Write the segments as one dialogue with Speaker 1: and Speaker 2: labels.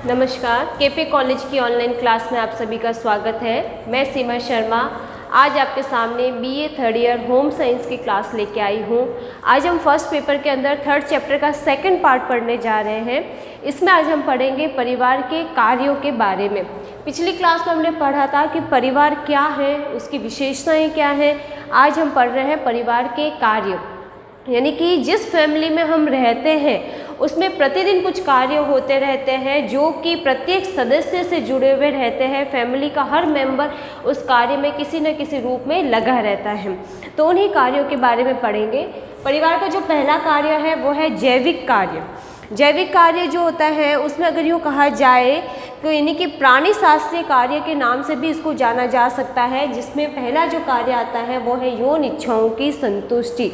Speaker 1: नमस्कार, KP college की online class में आप सभी का स्वागत है। मैं सीमा शर्मा आज आपके सामने BA third year home science की क्लास लेके आई हूँ। आज हम फर्स्ट पेपर के अंदर थर्ड चैप्टर का सेकंड पार्ट पढ़ने जा रहे हैं। इसमें आज हम पढ़ेंगे परिवार के कार्यों के बारे में। पिछली क्लास में हमने पढ़ा था कि परिवार क्या है, उसकी विशेषताएँ क्या हैं। आज हम पढ़ रहे हैं परिवार के कार्य, यानी कि जिस फैमिली में हम रहते हैं उसमें प्रतिदिन कुछ कार्य होते रहते हैं जो कि प्रत्येक सदस्य से जुड़े हुए रहते हैं। फैमिली का हर मेंबर उस कार्य में किसी न किसी रूप में लगा रहता है। तो उन्हीं कार्यों के बारे में पढ़ेंगे। परिवार का जो पहला कार्य है वो है जैविक कार्य। जैविक कार्य जो होता है उसमें अगर यूँ कहा जाए तो यानी कि प्राणी शास्त्रीय कार्य के नाम से भी इसको जाना जा सकता है, जिसमें पहला जो कार्य आता है वो है यौन इच्छाओं की संतुष्टि।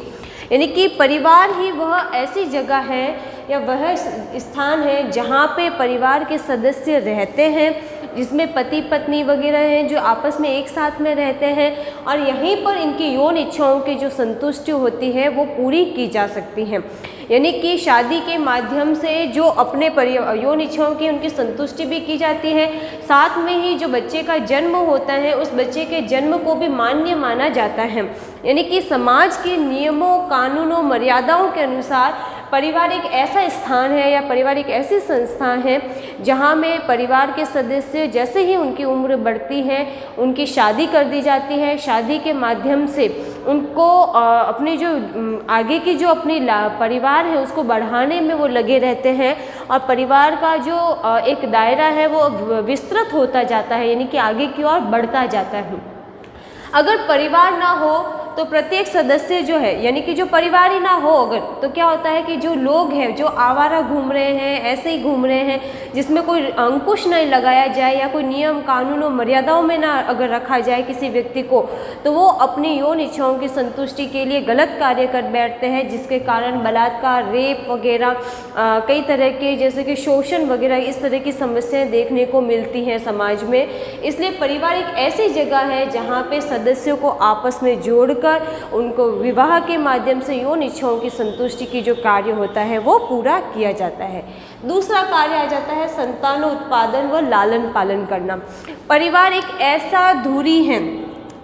Speaker 1: यानी कि परिवार ही वह ऐसी जगह है या वह स्थान है जहाँ पे परिवार के सदस्य रहते हैं, जिसमें पति पत्नी वगैरह हैं जो आपस में एक साथ में रहते हैं, और यहीं पर इनकी यौन इच्छाओं की जो संतुष्टि होती है वो पूरी की जा सकती है। यानी कि शादी के माध्यम से जो अपने यौन इच्छाओं की उनकी संतुष्टि भी की जाती है, साथ में ही जो बच्चे का जन्म होता है उस बच्चे के जन्म को भी मान्य माना जाता है। यानी कि समाज के नियमों, कानूनों, मर्यादाओं के अनुसार परिवार एक ऐसा स्थान है या परिवार एक ऐसी संस्था है जहाँ में परिवार के सदस्य जैसे ही उनकी उम्र बढ़ती है उनकी शादी कर दी जाती है। शादी के माध्यम से उनको अपनी जो आगे की जो अपनी परिवार है उसको बढ़ाने में वो लगे रहते हैं, और परिवार का जो एक दायरा है वो विस्तृत होता जाता है, यानी कि आगे की ओर बढ़ता जाता है। अगर परिवार ना हो तो प्रत्येक सदस्य जो है, यानी कि जो परिवार ही ना हो अगर, तो क्या होता है कि जो लोग हैं जो आवारा घूम रहे हैं, ऐसे ही घूम रहे हैं, जिसमें कोई अंकुश नहीं लगाया जाए या कोई नियम कानूनों मर्यादाओं में ना अगर रखा जाए किसी व्यक्ति को, तो वो अपनी यौन इच्छाओं की संतुष्टि के लिए गलत कार्य कर बैठते हैं, जिसके कारण बलात्कार, रेप वगैरह कई तरह के जैसे कि शोषण वगैरह इस तरह की समस्याएं देखने को मिलती हैं समाज में। इसलिए परिवार एक ऐसी जगह है जहाँ पे सदस्यों को आपस में जोड़ उनको विवाह के माध्यम से यौन इच्छाओं की संतुष्टि की जो कार्य होता है वो पूरा किया जाता है। दूसरा कार्य आ जाता है संतानोत्पादन व लालन पालन करना। परिवार एक ऐसा धुरी है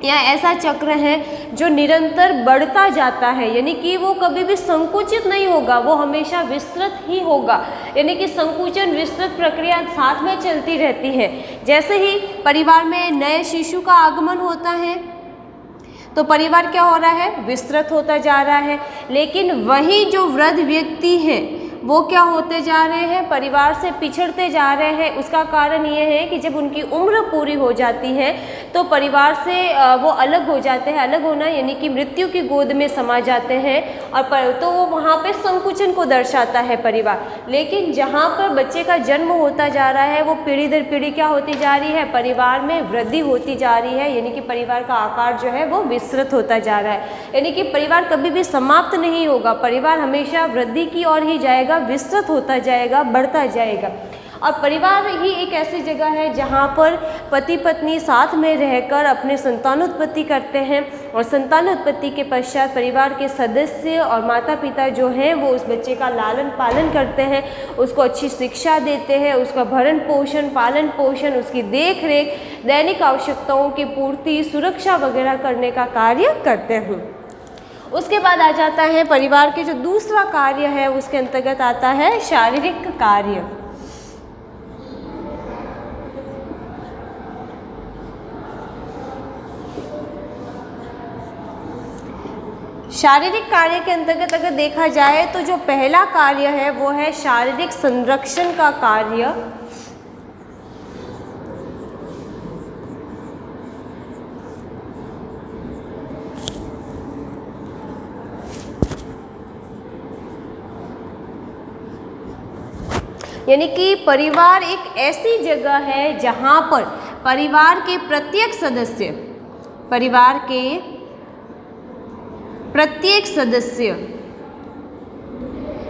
Speaker 1: या ऐसा चक्र है जो निरंतर बढ़ता जाता है, यानी कि वो कभी भी संकुचित नहीं होगा, वो हमेशा विस्तृत ही होगा। यानी कि संकुचन विस्तृत प्रक्रिया साथ में चलती रहती है। जैसे ही परिवार में नए शिशु का आगमन होता है तो परिवार क्या हो रहा है, विस्तृत होता जा रहा है। लेकिन वही जो वृद्ध व्यक्ति हैं वो क्या होते जा रहे हैं, परिवार से पिछड़ते जा रहे हैं। उसका कारण ये है कि जब उनकी उम्र पूरी हो जाती है तो परिवार से वो अलग हो जाते हैं। अलग होना यानी कि मृत्यु की गोद में समा जाते हैं, और तो वो वहाँ पे संकुचन को दर्शाता है परिवार। लेकिन जहाँ पर बच्चे का जन्म होता जा रहा है वो पीढ़ी दर पीढ़ी क्या होती जा रही है, परिवार में वृद्धि होती जा रही है, यानी कि परिवार का आकार जो है वो विस्तृत होता जा रहा है। यानी कि परिवार कभी भी समाप्त नहीं होगा, परिवार हमेशा वृद्धि की ओर ही जाएगा, विस्तृत होता जाएगा, बढ़ता जाएगा। और परिवार ही एक ऐसी जगह है जहाँ पर पति पत्नी साथ में रहकर अपने संतानोत्पत्ति करते हैं, और संतानोत्पत्ति के पश्चात परिवार के सदस्य और माता पिता जो हैं वो उस बच्चे का लालन पालन करते हैं, उसको अच्छी शिक्षा देते हैं, उसका भरण पोषण, पालन पोषण, उसकी देख रेख, दैनिक आवश्यकताओं की पूर्ति, सुरक्षा वगैरह करने का कार्य करते हैं। उसके बाद आ जाता है परिवार के जो दूसरा कार्य है उसके अंतर्गत आता है शारीरिक कार्य। शारीरिक कार्य के अंतर्गत अगर देखा जाए तो जो पहला कार्य है वो है शारीरिक संरक्षण का कार्य। यानी कि परिवार एक ऐसी जगह है जहाँ पर परिवार के प्रत्येक सदस्य, परिवार के प्रत्येक सदस्य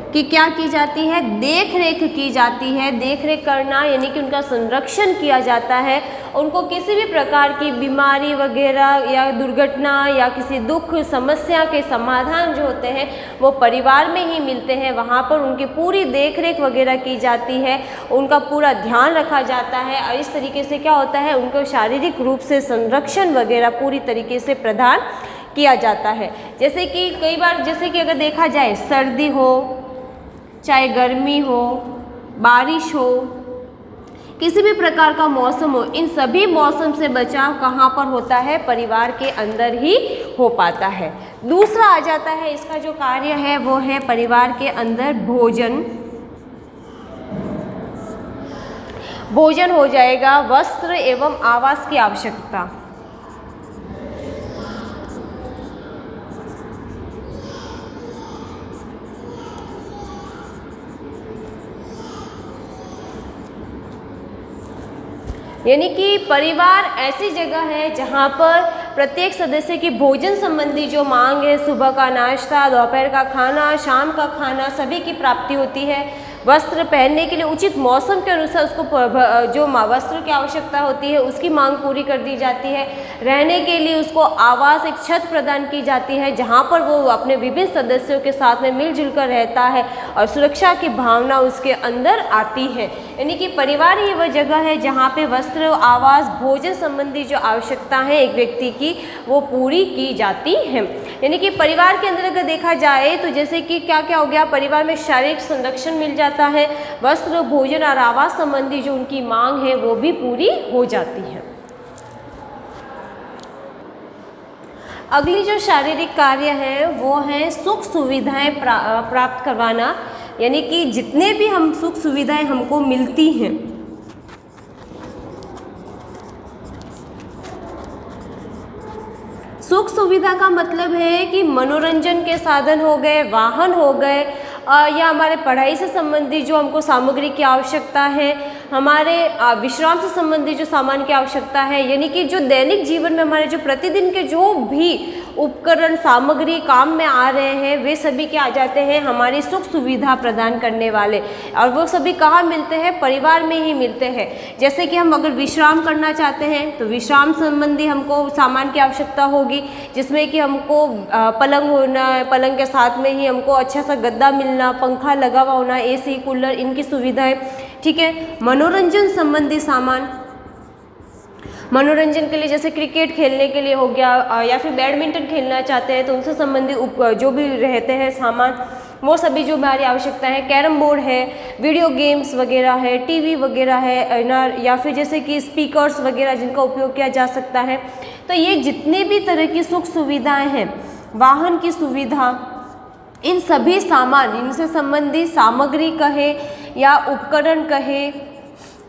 Speaker 1: कि क्या की जाती है, देख रेख की जाती है। देख रेख करना यानी कि उनका संरक्षण किया जाता है। उनको किसी भी प्रकार की बीमारी वगैरह या दुर्घटना या किसी दुख समस्या के समाधान जो होते हैं वो परिवार में ही मिलते हैं। वहाँ पर उनकी पूरी देख रेख वगैरह की जाती है, उनका पूरा ध्यान रखा जाता है और इस तरीके से क्या होता है, उनको शारीरिक रूप से संरक्षण वगैरह पूरी तरीके से प्रदान किया जाता है। जैसे कि कई बार जैसे कि अगर देखा जाए सर्दी हो चाहे गर्मी हो, बारिश हो, किसी भी प्रकार का मौसम हो, इन सभी मौसम से बचाव कहाँ पर होता है, परिवार के अंदर ही हो पाता है। दूसरा आ जाता है इसका जो कार्य है वो है परिवार के अंदर भोजन। भोजन हो जाएगा, वस्त्र एवं आवास की आवश्यकता। यानी कि परिवार ऐसी जगह है जहाँ पर प्रत्येक सदस्य की भोजन संबंधी जो मांग है, सुबह का नाश्ता, दोपहर का खाना, शाम का खाना, सभी की प्राप्ति होती है। वस्त्र पहनने के लिए उचित मौसम के अनुसार उसको जो वस्त्र की आवश्यकता होती है उसकी मांग पूरी कर दी जाती है। रहने के लिए उसको आवास, एक छत प्रदान की जाती है जहाँ पर वो अपने विभिन्न सदस्यों के साथ में मिलजुल कर रहता है और सुरक्षा की भावना उसके अंदर आती है। यानी कि परिवार ही वह जगह है जहाँ पे वस्त्र, आवास, भोजन संबंधी जो आवश्यकता है एक व्यक्ति की वो पूरी की जाती है। यानी कि परिवार के अंदर अगर देखा जाए तो जैसे कि क्या क्या हो गया, परिवार में शारीरिक संरक्षण मिल जाता है, वस्त्र, भोजन और आवास संबंधी जो उनकी मांग है वो भी पूरी हो जाती है। अगली जो शारीरिक कार्य है वो है सुख सुविधाएं प्राप्त करवाना। यानी कि जितने भी हम सुख सुविधाएं हमको मिलती हैं, सुख सुविधा का मतलब है कि मनोरंजन के साधन हो गए, वाहन हो गए, या हमारे पढ़ाई से संबंधित जो हमको सामग्री की आवश्यकता है, हमारे विश्राम से संबंधित जो सामान की आवश्यकता है, यानी कि जो दैनिक जीवन में हमारे जो प्रतिदिन के जो भी उपकरण सामग्री काम में आ रहे हैं वे सभी क्या आ जाते हैं, हमारी सुख सुविधा प्रदान करने वाले। और वो सभी कहाँ मिलते हैं, परिवार में ही मिलते हैं। जैसे कि हम अगर विश्राम करना चाहते हैं तो विश्राम संबंधी हमको सामान की आवश्यकता होगी, जिसमें कि हमको पलंग होना, पलंग के साथ में ही हमको अच्छा सा गद्दा मिलना, पंखा लगा हुआ होना, एसी, कूलर, इनकी सुविधाएं। ठीक है। मनोरंजन संबंधी सामान, मनोरंजन के लिए जैसे क्रिकेट खेलने के लिए हो गया या फिर बैडमिंटन खेलना चाहते हैं तो उनसे संबंधित जो भी रहते हैं सामान, वो सभी जो हमारी आवश्यकता है। कैरम बोर्ड है, वीडियो गेम्स वगैरह है, टीवी वगैरह है ना, या फिर जैसे कि स्पीकर्स वगैरह जिनका उपयोग किया जा सकता है। तो ये जितने भी तरह की सुख सुविधाएं हैं, वाहन की सुविधा, इन सभी सामान, इनसे संबंधित सामग्री कहे या उपकरण कहे,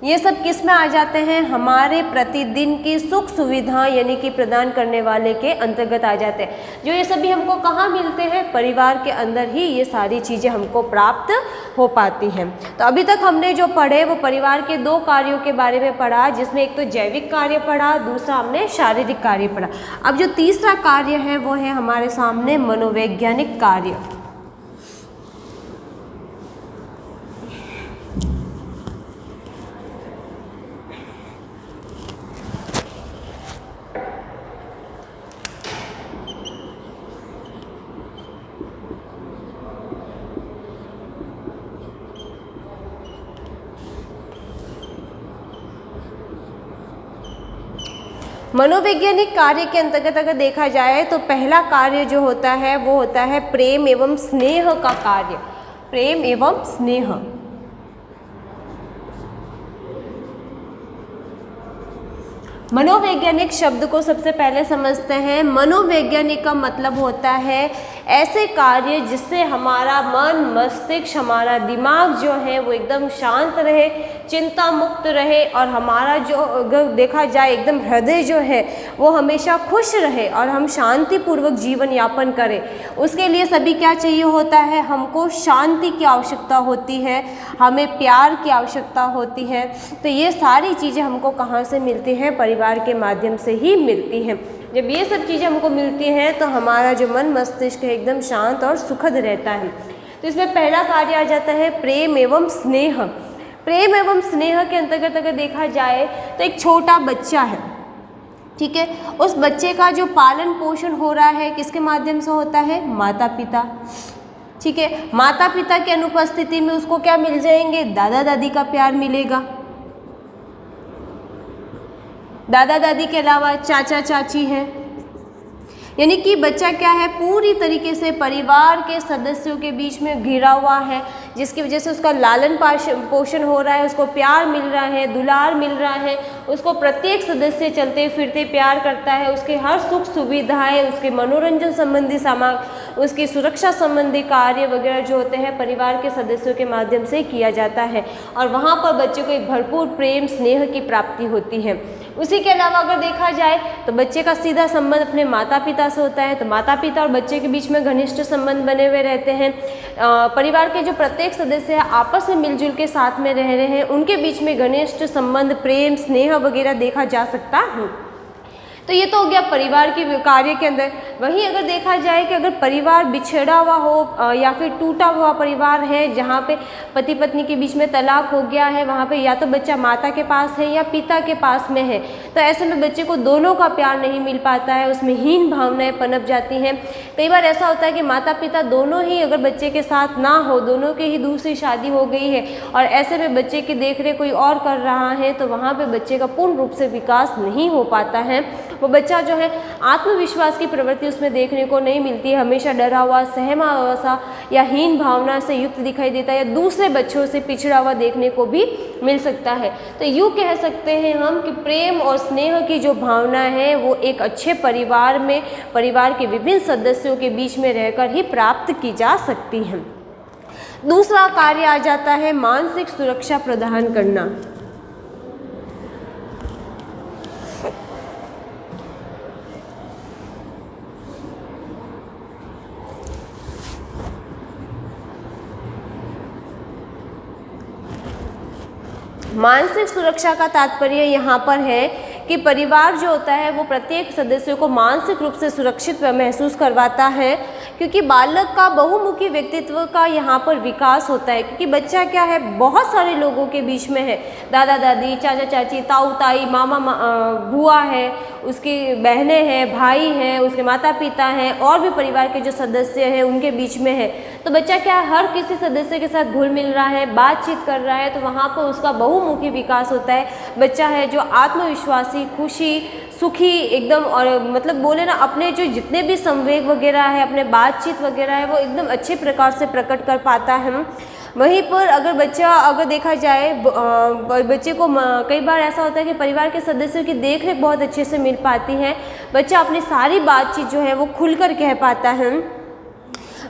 Speaker 1: ये सब किस में आ जाते हैं, हमारे प्रतिदिन की सुख सुविधा यानी कि प्रदान करने वाले के अंतर्गत आ जाते हैं। जो ये सभी हमको कहाँ मिलते हैं, परिवार के अंदर ही ये सारी चीज़ें हमको प्राप्त हो पाती हैं। तो अभी तक हमने जो पढ़े वो परिवार के दो कार्यों के बारे में पढ़ा, जिसमें एक तो जैविक कार्य पढ़ा, दूसरा हमने शारीरिक कार्य पढ़ा। अब जो तीसरा कार्य है वो है हमारे सामने मनोवैज्ञानिक कार्य। मनोवैज्ञानिक कार्य के अंतर्गत अगर देखा जाए तो पहला कार्य जो होता है वो होता है प्रेम एवं स्नेह का कार्य। प्रेम एवं स्नेह, मनोवैज्ञानिक शब्द को सबसे पहले समझते हैं। मनोवैज्ञानिक का मतलब होता है ऐसे कार्य जिससे हमारा मन, मस्तिष्क, हमारा दिमाग जो है वो एकदम शांत रहे, चिंता मुक्त रहे और हमारा जो अगर देखा जाए एकदम हृदय जो है वो हमेशा खुश रहे और हम शांतिपूर्वक जीवन यापन करें। उसके लिए सभी क्या चाहिए होता है, हमको शांति की आवश्यकता होती है, हमें प्यार की आवश्यकता होती है। तो ये सारी चीज़ें हमको कहाँ से मिलती हैं, परिवार के माध्यम से ही मिलती हैं। जब ये सब चीज़ें हमको मिलती हैं तो हमारा जो मन मस्तिष्क है एकदम शांत और सुखद रहता है। तो इसमें पहला कार्य आ जाता है प्रेम एवं स्नेह। प्रेम एवं स्नेह के अंतर्गत अगर देखा जाए तो एक छोटा बच्चा है, ठीक है, उस बच्चे का जो पालन पोषण हो रहा है किसके माध्यम से होता है, माता पिता, ठीक है। माता पिता की अनुपस्थिति में उसको क्या मिल जाएंगे, दादा दादी का प्यार मिलेगा। दादा दादी के अलावा चाचा चाची है, यानी कि बच्चा क्या है, पूरी तरीके से परिवार के सदस्यों के बीच में घिरा हुआ है, जिसकी वजह से उसका लालन पोषण हो रहा है, उसको प्यार मिल रहा है, दुलार मिल रहा है, उसको प्रत्येक सदस्य चलते फिरते प्यार करता है, उसके हर सुख सुविधाएं, उसके मनोरंजन संबंधी सामान, उसकी सुरक्षा संबंधी कार्य वगैरह जो होते हैं परिवार के सदस्यों के माध्यम से किया जाता है, और वहाँ पर बच्चे को एक भरपूर प्रेम स्नेह की प्राप्ति होती है। उसी के अलावा अगर देखा जाए तो बच्चे का सीधा संबंध अपने माता पिता से होता है, तो माता पिता और बच्चे के बीच में घनिष्ठ संबंध बने हुए रहते हैं। परिवार के जो प्रत्येक सदस्य हैं आपस में मिलजुल के साथ में रह रहे हैं, उनके बीच में घनिष्ठ संबंध, प्रेम, स्नेह वगैरह देखा जा सकता है। तो ये तो हो गया परिवार के कार्य के अंदर। वहीं अगर देखा जाए कि अगर परिवार बिछड़ा हुआ हो या फिर टूटा हुआ परिवार है, जहाँ पे पति पत्नी के बीच में तलाक हो गया है, वहाँ पे या तो बच्चा माता के पास है या पिता के पास में है, तो ऐसे में बच्चे को दोनों का प्यार नहीं मिल पाता है, उसमें हीन भावनाएं पनप जाती हैं। कई बार ऐसा होता है कि माता पिता दोनों ही अगर बच्चे के साथ ना हो, दोनों के ही दूसरी शादी हो गई है और ऐसे में बच्चे की देखरेख कोई और कर रहा है, तो वहाँ पर बच्चे का पूर्ण रूप से विकास नहीं हो पाता है। वो बच्चा जो है आत्मविश्वास की प्रवृत्ति उसमें देखने को नहीं मिलती है, हमेशा डरा हुआ, सहमा हुआ सा या हीन भावना से युक्त दिखाई देता है, या दूसरे बच्चों से पिछड़ा हुआ देखने को भी मिल सकता है। तो यूँ कह सकते हैं हम कि प्रेम और स्नेह की जो भावना है वो एक अच्छे परिवार में, परिवार के विभिन्न सदस्यों के बीच में रहकर ही प्राप्त की जा सकती है। दूसरा कार्य आ जाता है मानसिक सुरक्षा प्रदान करना। मानसिक सुरक्षा का तात्पर्य यहाँ पर है कि परिवार जो होता है वो प्रत्येक सदस्य को मानसिक रूप से सुरक्षित महसूस करवाता है, क्योंकि बालक का बहुमुखी व्यक्तित्व का यहाँ पर विकास होता है। क्योंकि बच्चा क्या है, बहुत सारे लोगों के बीच में है, दादा दादी, चाचा चाची, ताऊ ताई, मामा बुआ है, उसकी बहनें हैं, भाई हैं, उसके माता पिता हैं, और भी परिवार के जो सदस्य हैं उनके बीच में है। तो बच्चा क्या हर किसी सदस्य के साथ घुल मिल रहा है, बातचीत कर रहा है, तो वहाँ पर उसका बहुमुखी विकास होता है। बच्चा है जो आत्मविश्वासी, खुशी, सुखी एकदम, और मतलब बोले ना अपने जो जितने भी संवेग वगैरह है, अपने बातचीत वगैरह है, वो एकदम अच्छे प्रकार से प्रकट कर पाता है। वहीं पर अगर बच्चा अगर देखा जाए बच्चे को कई बार ऐसा होता है कि परिवार के सदस्यों की देखरेख बहुत अच्छे से मिल पाती है, बच्चा अपनी सारी बातचीत जो है वो खुलकर कह पाता है।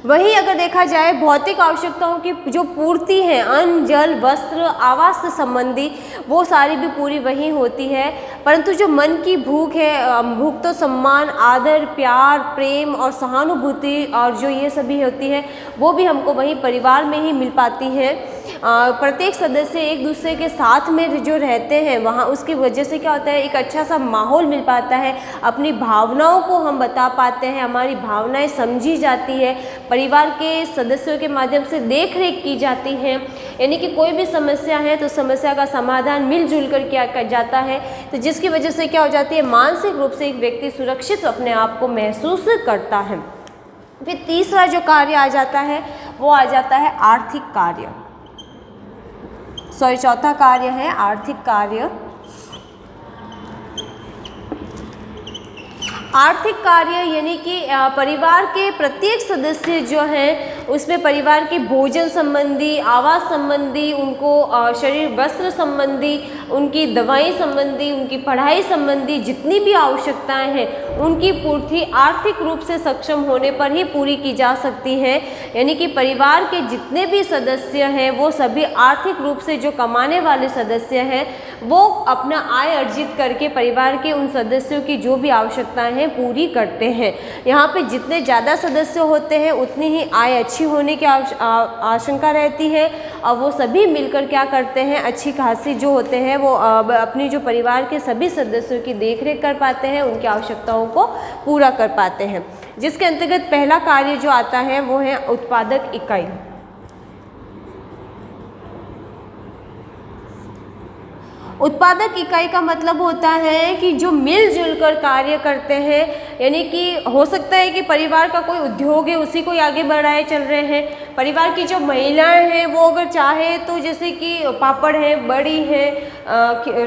Speaker 1: वहीं अगर देखा जाए भौतिक आवश्यकताओं की जो पूर्ति है, अन्न, जल, वस्त्र, आवास से संबंधी, वो सारी भी पूरी वहीं होती है। परंतु जो मन की भूख है, भूख तो सम्मान, आदर, प्यार, प्रेम और सहानुभूति और जो ये सभी होती है, वो भी हमको वहीं परिवार में ही मिल पाती है। प्रत्येक सदस्य एक दूसरे के साथ में जो रहते हैं वहाँ, उसकी वजह से क्या होता है, एक अच्छा सा माहौल मिल पाता है, अपनी भावनाओं को हम बता पाते हैं, हमारी भावनाएं समझी जाती है, परिवार के सदस्यों के माध्यम से देख रेख की जाती है। यानी कि कोई भी समस्या है तो समस्या का समाधान मिलजुल कर किया जाता है, तो जिसकी वजह से क्या हो जाती है, मानसिक रूप से एक व्यक्ति सुरक्षित अपने आप को महसूस करता है। फिर तीसरा जो कार्य आ जाता है वो आ जाता है आर्थिक कार्य, चौथा कार्य है आर्थिक कार्य। आर्थिक कार्य यानी कि परिवार के प्रत्येक सदस्य जो हैं उसमें परिवार के भोजन संबंधी, आवास संबंधी, उनको शरीर वस्त्र संबंधी, उनकी दवाई संबंधी, उनकी पढ़ाई संबंधी जितनी भी आवश्यकताएं हैं उनकी पूर्ति आर्थिक रूप से सक्षम होने पर ही पूरी की जा सकती है। यानी कि परिवार के जितने भी सदस्य हैं वो सभी आर्थिक रूप से जो कमाने वाले सदस्य हैं वो अपना आय अर्जित करके परिवार के उन सदस्यों की जो भी आवश्यकताएं हैं पूरी करते हैं। यहाँ पे जितने ज़्यादा सदस्य होते हैं उतनी ही आय अच्छी होने की आशंका रहती है, और वो सभी मिलकर क्या करते हैं, अच्छी खासी जो होते हैं वो अपनी जो परिवार के सभी सदस्यों की देखरेख कर पाते हैं, उनकी आवश्यकताओं को पूरा कर पाते हैं। जिसके अंतर्गत पहला कार्य जो आता है वो है उत्पादक इकाई। उत्पादक इकाई का मतलब होता है कि जो मिलजुल कर कार्य करते हैं, यानी कि हो सकता है कि परिवार का कोई उद्योग है उसी को आगे बढ़ाए चल रहे हैं। परिवार की जो महिलाएं हैं वो अगर चाहे तो जैसे कि पापड़ है, बड़ी है,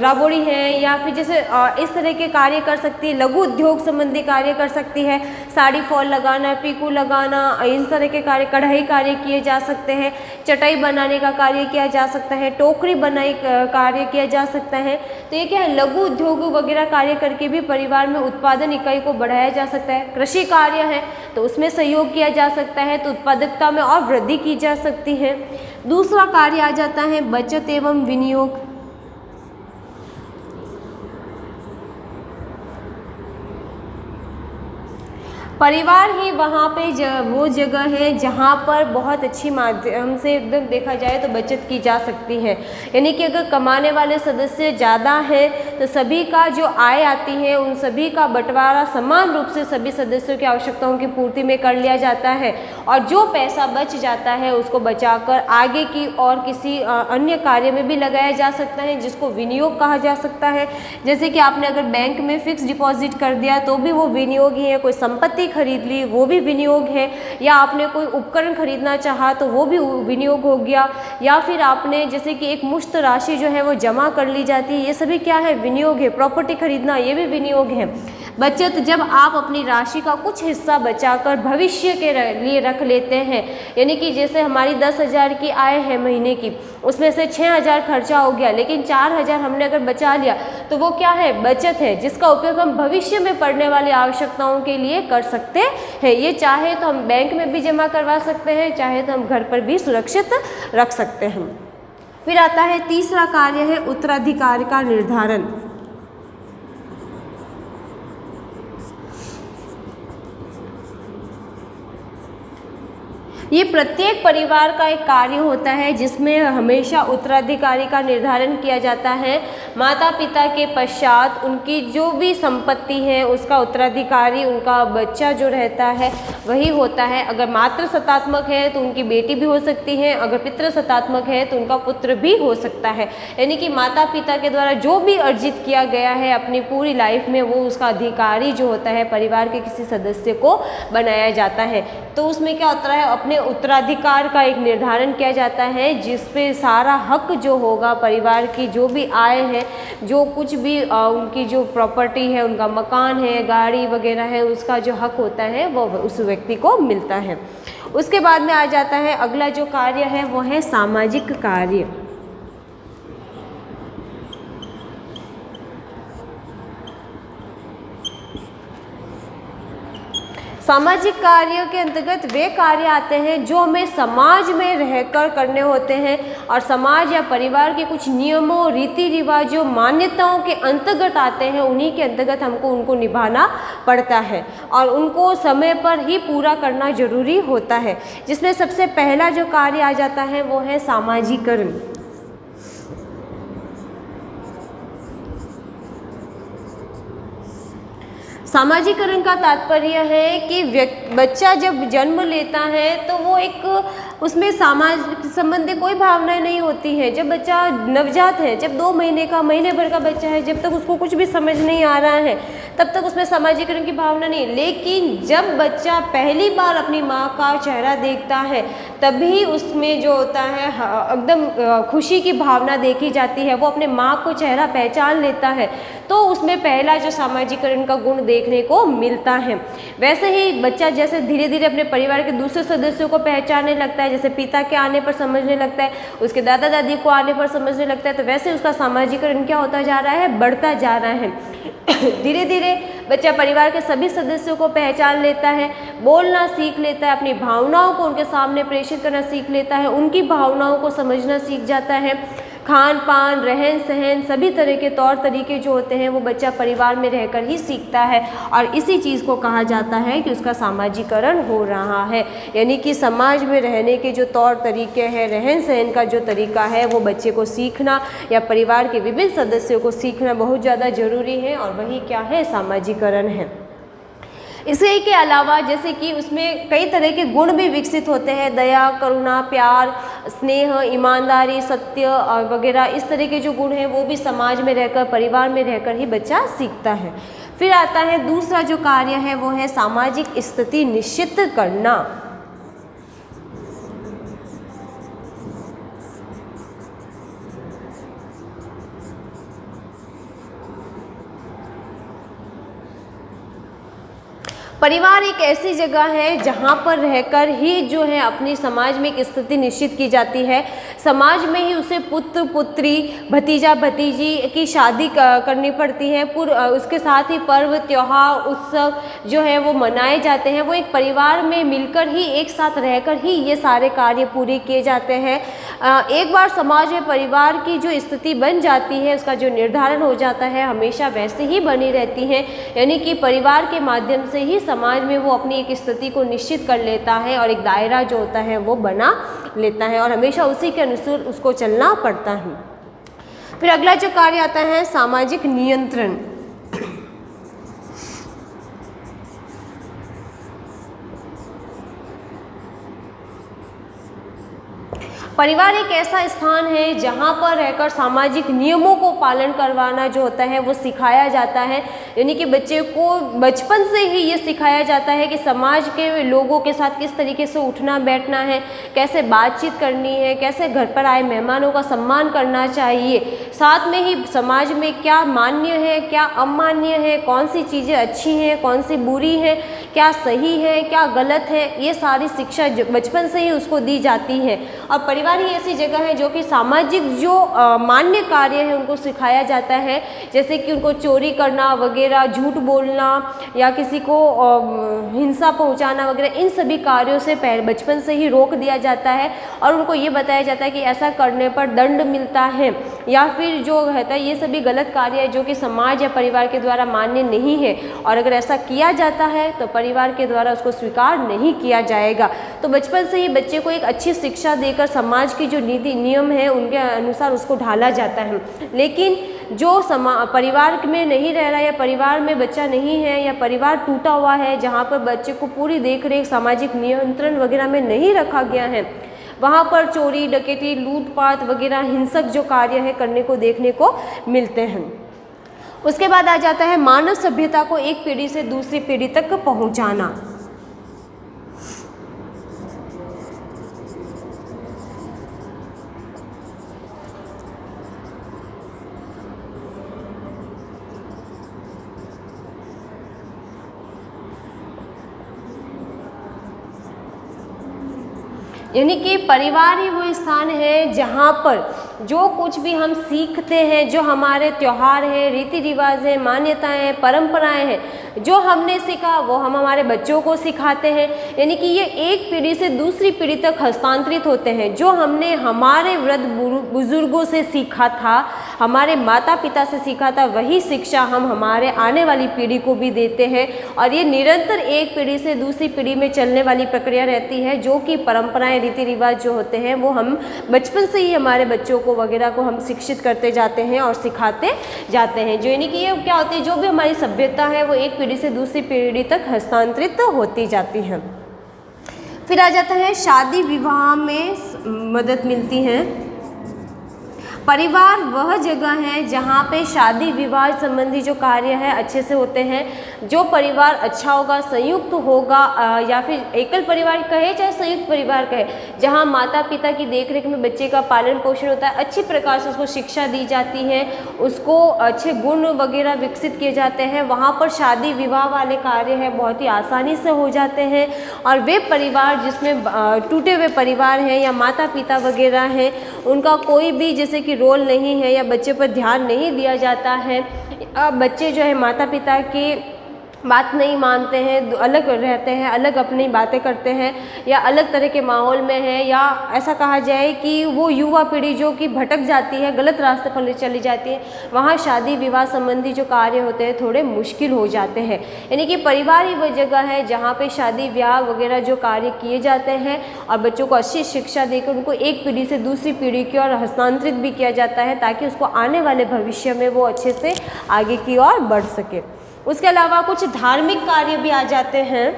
Speaker 1: राबड़ी है, या फिर जैसे इस तरह के कार्य कर सकती है। लघु उद्योग संबंधी कार्य कर सकती है, साड़ी फॉल लगाना, पीकू लगाना, इस तरह के कार्य, कढ़ाई कार्य किए जा सकते हैं, चटाई बनाने का कार्य किया जा सकता है, टोकरी बनाई कार्य किया जा सकता है। तो ये क्या है, लघु उद्योग वगैरह कार्य करके भी परिवार में उत्पादन इकाई को बढ़ाया जा सकता है। कृषि कार्य है तो उसमें सहयोग किया जा सकता है, तो उत्पादकता में और वृद्धि की जा सकती है। दूसरा कार्य आ जाता है बचत एवं विनियोग। परिवार ही वहाँ पे वो जगह है जहाँ पर बहुत अच्छी माध्यम से एकदम देखा जाए तो बचत की जा सकती है। यानी कि अगर कमाने वाले सदस्य ज़्यादा हैं तो सभी का जो आय आती है उन सभी का बंटवारा समान रूप से सभी सदस्यों की आवश्यकताओं की पूर्ति में कर लिया जाता है, और जो पैसा बच जाता है उसको बचाकर आगे की और किसी अन्य कार्य में भी लगाया जा सकता है, जिसको विनियोग कहा जा सकता है। जैसे कि आपने अगर बैंक में फिक्स डिपॉजिट कर दिया तो भी वो विनियोग ही है, कोई संपत्ति खरीद ली वो भी विनियोग है, या आपने कोई उपकरण खरीदना चाहा तो वो भी विनियोग हो गया, या फिर आपने जैसे कि एक मुश्त राशि जो है वो जमा कर ली जाती है, ये सभी क्या है, विनियोग है। प्रॉपर्टी खरीदना ये भी विनियोग है। बचत, जब आप अपनी राशि का कुछ हिस्सा बचाकर भविष्य के लिए रख लेते हैं, यानी कि जैसे हमारी 10,000 की आय है महीने की, उसमें से 6,000 खर्चा हो गया लेकिन 4,000 हमने अगर बचा लिया तो वो क्या है, बचत है, जिसका उपयोग हम भविष्य में पड़ने वाली आवश्यकताओं के लिए कर सकते हैं। ये चाहे तो हम बैंक में भी जमा करवा सकते हैं, चाहे तो हम घर पर भी सुरक्षित रख सकते हैं। फिर आता है तीसरा कार्य है उत्तराधिकार का निर्धारण। ये प्रत्येक परिवार का एक कार्य होता है जिसमें हमेशा उत्तराधिकारी का निर्धारण किया जाता है। माता पिता के पश्चात उनकी जो भी संपत्ति है उसका उत्तराधिकारी उनका बच्चा जो रहता है वही होता है। अगर मातृ सत्तात्मक है तो उनकी बेटी भी हो सकती है, अगर पितृ सत्तात्मक है तो उनका पुत्र भी हो सकता है। यानी कि माता पिता के द्वारा जो भी अर्जित किया गया है अपनी पूरी लाइफ में, वो उसका अधिकारी जो होता है परिवार के किसी सदस्य को बनाया जाता है। तो उसमें क्या होता है, अपने उत्तराधिकार का एक निर्धारण किया जाता है जिस पे सारा हक जो होगा परिवार की, जो भी आय है, जो कुछ भी उनकी जो प्रॉपर्टी है, उनका मकान है, गाड़ी वगैरह है, उसका जो हक होता है वो उस व्यक्ति को मिलता है। उसके बाद में आ जाता है अगला जो कार्य है वो है सामाजिक कार्य। सामाजिक कार्यों के अंतर्गत वे कार्य आते हैं जो हमें समाज में रहकर करने होते हैं, और समाज या परिवार के कुछ नियमों, रीति रिवाजों, मान्यताओं के अंतर्गत आते हैं। उन्हीं के अंतर्गत हमको उनको निभाना पड़ता है और उनको समय पर ही पूरा करना जरूरी होता है। जिसमें सबसे पहला जो कार्य आ जाता है वो है सामाजिकरण। सामाजिकरण का तात्पर्य है कि बच्चा जब जन्म लेता है तो वो एक उसमें समाज संबंधी कोई भावनाएं नहीं होती है। जब बच्चा नवजात है, जब 2 महीने का, महीने भर का बच्चा है, जब तक उसको कुछ भी समझ नहीं आ रहा है तब तक उसमें सामाजिकरण की भावना नहीं। लेकिन जब बच्चा पहली बार अपनी माँ का चेहरा देखता है तभी उसमें जो होता है एकदम खुशी की भावना देखी जाती है। वो अपने माँ को चेहरा पहचान लेता है तो उसमें पहला जो सामाजिकरण का गुण देखने को मिलता है। वैसे ही बच्चा जैसे धीरे धीरे अपने परिवार के दूसरे सदस्यों को पहचानने लगता है, जैसे पिता के आने पर समझने लगता है, उसके दादा दादी को आने पर समझने लगता है, तो वैसे उसका सामाजिकरण क्या होता जा रहा है, बढ़ता जा रहा है। धीरे धीरे बच्चा परिवार के सभी सदस्यों को पहचान लेता है, बोलना सीख लेता है, अपनी भावनाओं को उनके सामने प्रेषित करना सीख लेता है, उनकी भावनाओं को समझना सीख जाता है। खान पान, रहन सहन, सभी तरह के तौर तरीके जो होते हैं वो बच्चा परिवार में रहकर ही सीखता है, और इसी चीज़ को कहा जाता है कि उसका सामाजिकरण हो रहा है। यानी कि समाज में रहने के जो तौर तरीके हैं, रहन सहन का जो तरीका है, वो बच्चे को सीखना या परिवार के विभिन्न सदस्यों को सीखना बहुत ज़्यादा जरूरी है, और वही क्या है, सामाजिकरण है। इसी के अलावा जैसे कि उसमें कई तरह के गुण भी विकसित होते हैं, दया, करुणा, प्यार, स्नेह, ईमानदारी, सत्य और वगैरह इस तरह के जो गुण हैं वो भी समाज में रहकर, परिवार में रहकर ही बच्चा सीखता है। फिर आता है दूसरा जो कार्य है वो है सामाजिक स्थिति निश्चित करना। परिवार एक ऐसी जगह है जहाँ पर रहकर ही जो है अपनी समाज में एक स्थिति निश्चित की जाती है। समाज में ही उसे पुत्र पुत्री, भतीजा भतीजी की शादी करनी पड़ती है। उसके साथ ही पर्व, त्योहार, उत्सव जो है वो मनाए जाते हैं। वो एक परिवार में मिलकर ही, एक साथ रहकर ही ये सारे कार्य पूरे किए जाते हैं। एक बार समाज में परिवार की जो स्थिति बन जाती है, उसका जो निर्धारण हो जाता है, हमेशा वैसे ही बनी रहती है। यानी कि परिवार के माध्यम से ही समाज में वो अपनी एक स्थिति को निश्चित कर लेता है और एक दायरा जो होता है वो बना लेता है और हमेशा उसी के अनुसार उसको चलना पड़ता है। फिर अगला जो कार्य आता है सामाजिक नियंत्रण। परिवार एक ऐसा स्थान है जहाँ पर रहकर सामाजिक नियमों को पालन करवाना जो होता है वो सिखाया जाता है। यानी कि बच्चे को बचपन से ही ये सिखाया जाता है कि समाज के लोगों के साथ किस तरीके से उठना बैठना है, कैसे बातचीत करनी है, कैसे घर पर आए मेहमानों का सम्मान करना चाहिए। साथ में ही समाज में क्या मान्य है, क्या अमान्य है, कौन सी चीज़ें अच्छी हैं, कौन सी बुरी हैं, क्या सही है, क्या गलत है, ये सारी शिक्षा बचपन से ही उसको दी जाती है। और परिवार ही ऐसी जगह है जो कि सामाजिक जो मान्य कार्य है उनको सिखाया जाता है। जैसे कि उनको चोरी करना वगैरह, झूठ बोलना या किसी को हिंसा पहुंचाना वगैरह, इन सभी कार्यों से बचपन से ही रोक दिया जाता है और उनको ये बताया जाता है कि ऐसा करने पर दंड मिलता है या फिर जो रहता है ये सभी गलत कार्य है जो कि समाज या परिवार के द्वारा मान्य नहीं है और अगर ऐसा किया जाता है तो परिवार के द्वारा उसको स्वीकार नहीं किया जाएगा। तो बचपन से ही बच्चे को एक अच्छी शिक्षा देकर समाज की जो नीति नियम है उनके अनुसार उसको ढाला जाता है। लेकिन जो परिवार में नहीं रह रहा या परिवार में बच्चा नहीं है या परिवार टूटा हुआ है जहाँ पर बच्चे को पूरी देखरेख सामाजिक नियंत्रण वगैरह में नहीं रखा गया है, वहाँ पर चोरी, डकैती, लूटपाट वगैरह हिंसक जो कार्य है करने को देखने को मिलते हैं। उसके बाद आ जाता है मानव सभ्यता को एक पीढ़ी से दूसरी पीढ़ी तक पहुँचाना। यानी कि परिवार ही वो स्थान है जहाँ पर जो कुछ भी हम सीखते हैं, जो हमारे त्यौहार हैं, रीति रिवाज हैं, मान्यताएं हैं, परंपराएं हैं, जो हमने सीखा वो हम हमारे बच्चों को सिखाते हैं। यानी कि ये एक पीढ़ी से दूसरी पीढ़ी तक हस्तांतरित होते हैं। जो हमने हमारे वृद्ध बुजुर्गों से सीखा था, हमारे माता पिता से सीखा था, वही शिक्षा हम हमारे आने वाली पीढ़ी को भी देते हैं और ये निरंतर एक पीढ़ी से दूसरी पीढ़ी में चलने वाली प्रक्रिया रहती है। जो कि परंपराएं, रीति रिवाज जो होते हैं वो हम बचपन से ही हमारे बच्चों को वगैरह को हम शिक्षित करते जाते हैं और सिखाते जाते हैं। जो यानी कि ये क्या होती है, जो भी हमारी सभ्यता है वो एक पीढ़ी से दूसरी पीढ़ी तक हस्तांतरित होती जाती है। फिर आ जाता है शादी विवाह में मदद मिलती है। परिवार वह जगह है जहाँ पे शादी विवाह संबंधी जो कार्य है अच्छे से होते हैं। जो परिवार अच्छा होगा, संयुक्त होगा या फिर एकल परिवार कहे चाहे संयुक्त परिवार कहे, जहाँ माता पिता की देखरेख में बच्चे का पालन पोषण होता है, अच्छी प्रकार से उसको शिक्षा दी जाती है, उसको अच्छे गुण वगैरह विकसित किए जाते हैं, वहाँ पर शादी विवाह वाले कार्य है बहुत ही आसानी से हो जाते हैं। और वे परिवार जिसमें टूटे हुए परिवार हैं या माता पिता वगैरह हैं, उनका कोई भी जैसे कि रोल नहीं है या बच्चे पर ध्यान नहीं दिया जाता है, अब बच्चे जो है माता पिता की बात नहीं मानते हैं, अलग रहते हैं, अलग अपनी बातें करते हैं या अलग तरह के माहौल में है, या ऐसा कहा जाए कि वो युवा पीढ़ी जो कि भटक जाती है, गलत रास्ते पर चली जाती है, वहाँ शादी विवाह संबंधी जो कार्य होते हैं थोड़े मुश्किल हो जाते हैं। यानी कि परिवार ही वह जगह है जहाँ पे शादी विवाह वगैरह जो कार्य किए जाते हैं और बच्चों को अच्छी शिक्षा देकर उनको एक पीढ़ी से दूसरी पीढ़ी की ओर हस्तांतरित भी किया जाता है ताकि उसको आने वाले भविष्य में वो अच्छे से आगे की ओर बढ़ सके। उसके अलावा कुछ धार्मिक कार्य भी आ जाते हैं।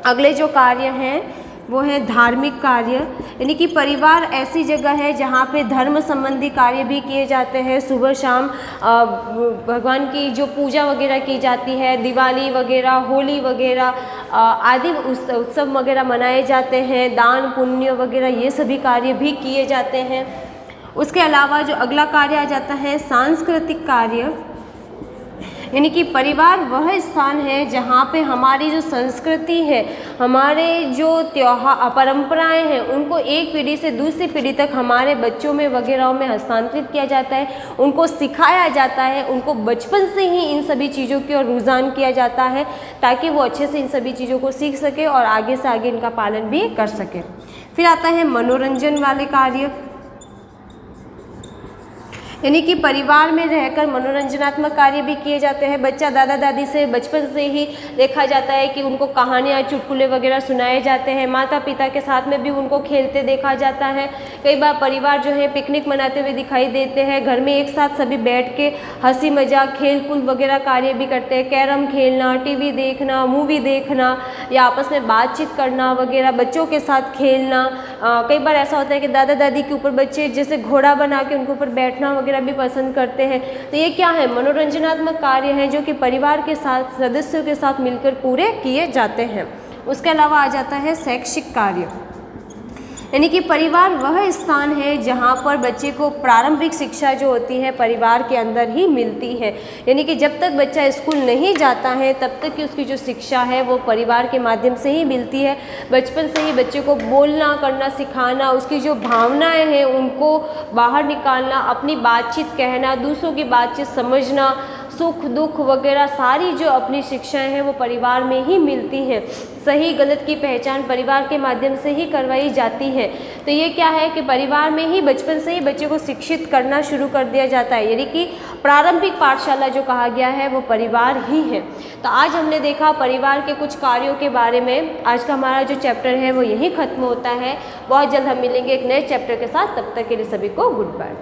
Speaker 1: अगले जो कार्य हैं वो है धार्मिक कार्य, यानी कि परिवार ऐसी जगह है जहाँ पे धर्म संबंधी कार्य भी किए जाते हैं। सुबह शाम भगवान की जो पूजा वगैरह की जाती है, दिवाली वगैरह, होली वगैरह आदि उत्सव वगैरह मनाए जाते हैं, दान पुण्य वगैरह ये सभी कार्य भी किए जाते हैं। उसके अलावा जो अगला कार्य आ जाता है सांस्कृतिक कार्य, यानी कि परिवार वह स्थान है जहाँ पे हमारी जो संस्कृति है, हमारे जो त्योहार परंपराएं हैं, उनको एक पीढ़ी से दूसरी पीढ़ी तक हमारे बच्चों में वगैरह में हस्तांतरित किया जाता है, उनको सिखाया जाता है, उनको बचपन से ही इन सभी चीज़ों की ओर रुझान किया जाता है ताकि वो अच्छे से इन सभी चीज़ों को सीख सके और आगे से आगे इनका पालन भी कर सके। फिर आता है मनोरंजन वाले कार्य, यानी कि परिवार में रहकर मनोरंजनात्मक कार्य भी किए जाते हैं। बच्चा दादा दादी से बचपन से ही देखा जाता है कि उनको कहानियाँ चुटकुले वगैरह सुनाए जाते हैं, माता पिता के साथ में भी उनको खेलते देखा जाता है। कई बार परिवार जो है पिकनिक मनाते हुए दिखाई देते हैं, घर में एक साथ सभी बैठ के हंसी मजाक खेल कूद वगैरह कार्य भी करते हैं। कैरम खेलना, टीवी देखना, मूवी देखना या आपस में बातचीत करना वगैरह, बच्चों के साथ खेलना। कई बार ऐसा होता है कि दादा दादी के ऊपर बच्चे जैसे घोड़ा बना के उनके ऊपर बैठना वगैरह भी पसंद करते हैं। तो ये क्या है, मनोरंजनात्मक कार्य हैं जो कि परिवार के साथ सदस्यों के साथ मिलकर पूरे किए जाते हैं। उसके अलावा आ जाता है शैक्षिक कार्य, यानी कि परिवार वह स्थान है जहाँ पर बच्चे को प्रारंभिक शिक्षा जो होती है परिवार के अंदर ही मिलती है। यानी कि जब तक बच्चा स्कूल नहीं जाता है तब तक की उसकी जो शिक्षा है वो परिवार के माध्यम से ही मिलती है। बचपन से ही बच्चे को बोलना करना सिखाना, उसकी जो भावनाएं हैं उनको बाहर निकालना, अपनी बातचीत कहना, दूसरों की बातचीत समझना, सुख दुख वगैरह सारी जो अपनी शिक्षाएं हैं वो परिवार में ही मिलती हैं। सही गलत की पहचान परिवार के माध्यम से ही करवाई जाती है। तो ये क्या है कि परिवार में ही बचपन से ही बच्चे को शिक्षित करना शुरू कर दिया जाता है, यानी कि प्रारंभिक पाठशाला जो कहा गया है वो परिवार ही है। तो आज हमने देखा परिवार के कुछ कार्यों के बारे में। आज का हमारा जो चैप्टर है वो यहीं ख़त्म होता है। बहुत जल्द हम मिलेंगे एक नए चैप्टर के साथ, तब तक के लिए सभी को गुड बाय।